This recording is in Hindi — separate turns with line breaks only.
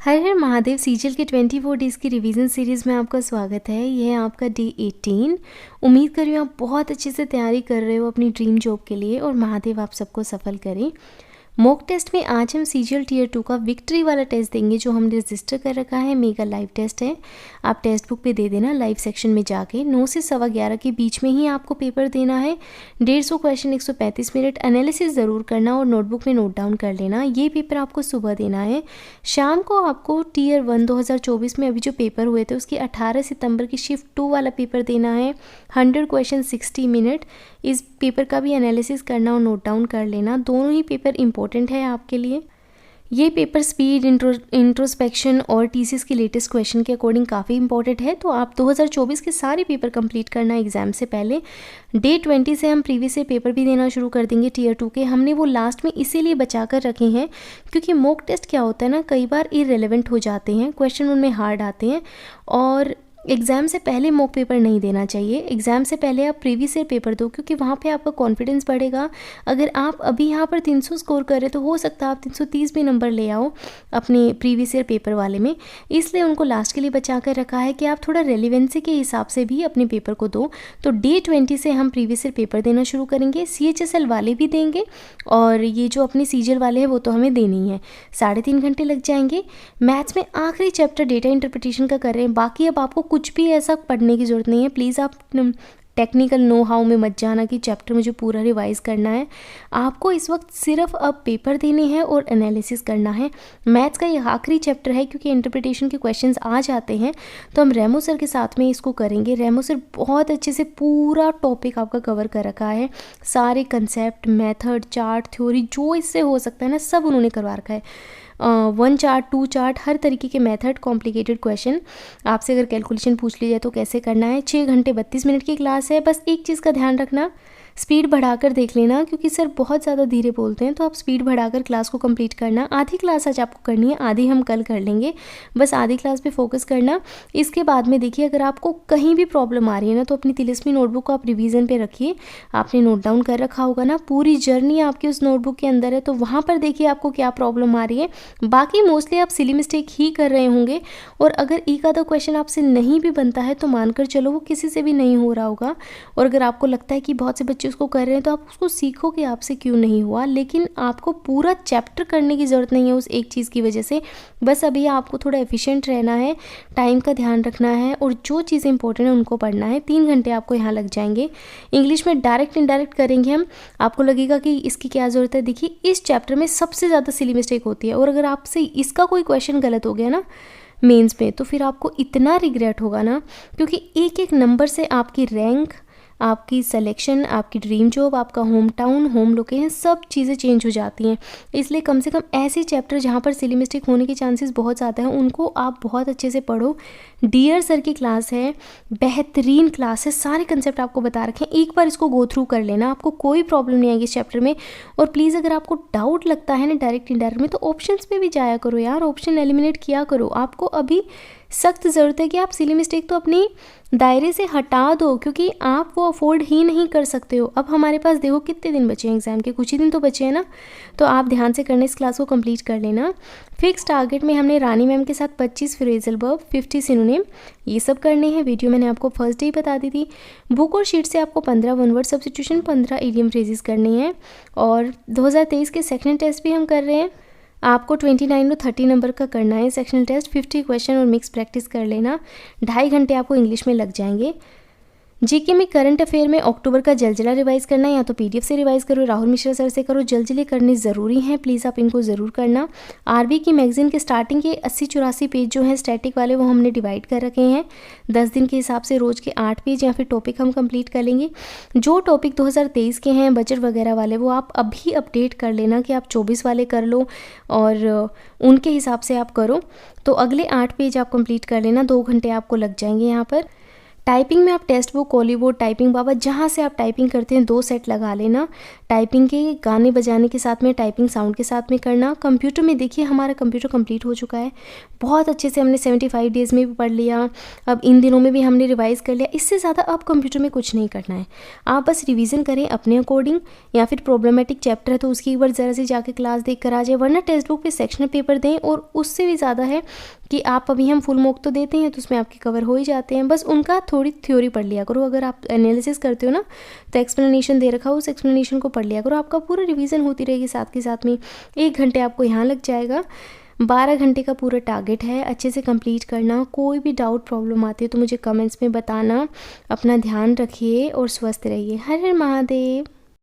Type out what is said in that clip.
हर हर महादेव सीजल के 24 डेज़ की रिवीजन सीरीज़ में आपका स्वागत है। यह है आपका डे 18। उम्मीद कर रही हूँ आप बहुत अच्छे से तैयारी कर रहे हो अपनी ड्रीम जॉब के लिए और महादेव आप सबको सफल करें। मॉक टेस्ट में आज हम सीजीएल टीयर 2 का विक्ट्री वाला टेस्ट देंगे जो हमने रजिस्टर कर रखा है। मेगा लाइव टेस्ट है, आप टेस्ट बुक पे दे देना लाइव सेक्शन में जाके। 9 से 11:15 के बीच में ही आपको पेपर देना है। 150 क्वेश्चन, 135 मिनट। एनालिसिस ज़रूर करना और नोटबुक में नोट डाउन कर लेना। ये पेपर आपको सुबह देना है। शाम को आपको टीयर 1 2024 में अभी जो पेपर हुए थे उसकी 18 सितंबर की शिफ्ट 2 वाला पेपर देना है। 100 क्वेश्चन 60 मिनट। इस पेपर का भी एनालिसिस करना और नोट डाउन कर लेना। दोनों ही पेपर इंपॉर्टेंट है आपके लिए। ये पेपर स्पीड, इंट्रोस्पेक्शन और टीसीएस के लेटेस्ट क्वेश्चन के अकॉर्डिंग काफ़ी इंपॉर्टेंट है। तो आप 2024 के सारे पेपर कंप्लीट करना एग्जाम से पहले। डे 20 से हम प्रीवियस ईयर पेपर भी देना शुरू कर देंगे टीयर 2 के। हमने वो लास्ट में इसीलिए बचा कर रखे हैं क्योंकि मॉक टेस्ट क्या होता है ना, कई बार इररिलेवेंट हो जाते हैं, क्वेश्चन उनमें हार्ड आते हैं और एग्ज़ाम से पहले मॉक पेपर नहीं देना चाहिए। एग्ज़ाम से पहले आप प्रीवियस ईयर पेपर दो क्योंकि वहाँ पे आपका कॉन्फिडेंस बढ़ेगा। अगर आप अभी यहाँ पर 300 स्कोर कर रहे तो हो सकता है आप 330 भी नंबर ले आओ अपने प्रीवियस ईयर पेपर वाले में। इसलिए उनको लास्ट के लिए बचा कर रखा है कि आप थोड़ा रेलिवेंसी के हिसाब से भी अपने पेपर को दो। तो डे 20 से हम प्रीवियस ईयर पेपर देना शुरू करेंगे। CHSL वाले भी देंगे और ये जो अपने सीजल वाले हैं वो तो हमें देने ही है। 3.5 घंटे लग जाएंगे। मैथ्स में आखिरी चैप्टर डेटा इंटरप्रिटेशन का कर रहे हैं। बाकी अब आपको कुछ भी ऐसा पढ़ने की ज़रूरत नहीं है। प्लीज़ आप टेक्निकल नो हाउ में मत जाना कि चैप्टर मुझे पूरा रिवाइज करना है। आपको इस वक्त सिर्फ अब पेपर देने हैं और एनालिसिस करना है। मैथ्स का ये आखिरी चैप्टर है क्योंकि इंटरप्रिटेशन के क्वेश्चंस आ जाते हैं तो हम रेमो सर के साथ में इसको करेंगे। रेमो सर बहुत अच्छे से पूरा टॉपिक आपका कवर कर रखा है। सारे कंसेप्ट, मेथड, चार्ट, थ्योरी जो इससे हो सकता है ना सब उन्होंने करवा रखा है। 1 चार्ट, 2 चार्ट, हर तरीके के मेथड, कॉम्प्लिकेटेड क्वेश्चन। आपसे अगर कैलकुलेशन पूछ ली जाए तो कैसे करना है। 6 घंटे 32 मिनट की क्लास है। बस एक चीज़ का ध्यान रखना, स्पीड बढ़ाकर देख लेना क्योंकि सर बहुत ज़्यादा धीरे बोलते हैं, तो आप स्पीड बढ़ाकर क्लास को कंप्लीट करना। आधी क्लास आज आपको करनी है, आधी हम कल कर लेंगे। बस आधी क्लास पे फोकस करना। इसके बाद में देखिए अगर आपको कहीं भी प्रॉब्लम आ रही है ना तो अपनी तिलिस्मी नोटबुक को आप रिवीजन पे रखिए। आपने नोट डाउन कर रखा होगा ना, पूरी जर्नी आपकी उस नोटबुक के अंदर है, तो वहाँ पर देखिए आपको क्या प्रॉब्लम आ रही है। बाकी मोस्टली आप सिली मिस्टेक ही कर रहे होंगे और अगर एक आधा क्वेश्चन आपसे नहीं भी बनता है तो मानकर चलो वो किसी से भी नहीं हो रहा होगा। और अगर आपको लगता है कि बहुत से बच्चे उसको कर रहे हैं तो आप उसको सीखो कि आपसे क्यों नहीं हुआ। लेकिन आपको पूरा चैप्टर करने की ज़रूरत नहीं है उस एक चीज़ की वजह से। बस अभी आपको थोड़ा एफिशिएंट रहना है, टाइम का ध्यान रखना है और जो चीज़ें इंपॉर्टेंट है उनको पढ़ना है। 3 घंटे आपको यहाँ लग जाएंगे। इंग्लिश में डायरेक्ट इनडायरेक्ट करेंगे हम। आपको लगेगा कि इसकी क्या ज़रूरत है। देखिए इस चैप्टर में सबसे ज़्यादा सिली मिस्टेक होती है और अगर आपसे इसका कोई क्वेश्चन गलत हो गया ना मेंस में तो फिर आपको इतना रिग्रेट होगा ना, क्योंकि एक एक नंबर से आपकी रैंक, आपकी सिलेक्शन, आपकी ड्रीम जॉब, आपका होम टाउन, होम लोकेशन, सब चीज़ें चेंज हो जाती हैं। इसलिए कम से कम ऐसे चैप्टर जहाँ पर सिली मिस्टेक होने के चांसेस बहुत ज़्यादा हैं उनको आप बहुत अच्छे से पढ़ो। डियर सर की क्लास है, बेहतरीन क्लास है, सारे कंसेप्ट आपको बता रखे हैं। एक बार इसको गो थ्रू कर लेना, आपको कोई प्रॉब्लम नहीं आएगी इस चैप्टर में। और प्लीज़ अगर आपको डाउट लगता है ना डायरेक्ट इनडायरेक्ट में तो ऑप्शंस पे भी जाया करो यार, ऑप्शन एलिमिनेट किया करो। आपको अभी सख्त ज़रूरत है कि आप सिली मिस्टेक तो अपनी दायरे से हटा दो क्योंकि आप वो अफोर्ड ही नहीं कर सकते हो। अब हमारे पास देखो कितने दिन बचे हैं एग्ज़ाम के, कुछ ही दिन तो बचे हैं ना, तो आप ध्यान से करने इस क्लास को कंप्लीट कर लेना। फिक्स टारगेट में हमने रानी मैम के साथ 25 फ्रेजल वर्ब, 50 सिनोनिम, ये सब करने हैं। वीडियो मैंने आपको फर्स्ट डे ही बता दी थी। बुक और शीट से आपको 15 one word substitution, 15 idiom phrases करनी है। और 2023 के सेक्शनल टेस्ट भी हम कर रहे हैं। आपको 29 और 30 नंबर का करना है सेक्शनल टेस्ट। 50 क्वेश्चन और मिक्स प्रैक्टिस कर लेना। 2.5 घंटे आपको इंग्लिश में लग जाएंगे। जीके में करंट अफेयर में अक्टूबर का जलजिला रिवाइज करना है, या तो पीडीएफ से रिवाइज करो, राहुल मिश्रा सर से करो। जलजिले करने ज़रूरी हैं, प्लीज़ आप इनको ज़रूर करना। आरबी की मैगजीन के स्टार्टिंग के 80-84 पेज जो हैं स्टैटिक वाले वो हमने डिवाइड कर रखे हैं। 10 दिन के हिसाब से रोज़ के 8 पेज या फिर टॉपिक हम कंप्लीट कर लेंगे। जो टॉपिक 2023 के हैं बजट वगैरह वाले वो आप अभी अपडेट कर लेना कि आप 24 वाले कर लो और उनके हिसाब से आप करो। तो अगले 8 पेज आप कंप्लीट कर लेना। 2 घंटे आपको लग जाएंगे यहाँ पर। टाइपिंग में आप टेक्स्ट बुक, कॉलीबोर्ड, टाइपिंग बाबा जहाँ से आप टाइपिंग करते हैं 2 सेट लगा लेना। टाइपिंग के गाने बजाने के साथ में, टाइपिंग साउंड के साथ में करना। कंप्यूटर में देखिए हमारा कंप्यूटर कंप्लीट हो चुका है, बहुत अच्छे से हमने 75 डेज़ में भी पढ़ लिया, अब इन दिनों में भी हमने रिवाइज़ कर लिया। इससे ज़्यादा अब कंप्यूटर में कुछ नहीं करना है, आप बस रिवीजन करें अपने अकॉर्डिंग, या फिर प्रॉब्लमेटिक चैप्टर है तो उसकी एक बार ज़रा सी जाके क्लास देख कर आ जाए, वरना टेक्स्ट बुक पे सेक्शनल पेपर दें। और उससे भी ज़्यादा है कि आप अभी हम फुल मॉक तो देते हैं तो उसमें आपके कवर हो ही जाते हैं, बस उनका थोड़ी थ्योरी पढ़ लिया करो। अगर आप एनालिसिस करते हो ना तो एक्सप्लेनेशन दे रखा हो, उस एक्सप्लेनेशन को पढ़ लिया करो, आपका पूरा रिवीजन होती रहेगी साथ के साथ में। 1 घंटे आपको यहाँ लग जाएगा, 12 घंटे का पूरा टारगेट है, अच्छे से कंप्लीट करना। कोई भी डाउट प्रॉब्लम आती है तो मुझे कमेंट्स में बताना। अपना ध्यान रखिए और स्वस्थ रहिए। हर हर महादेव।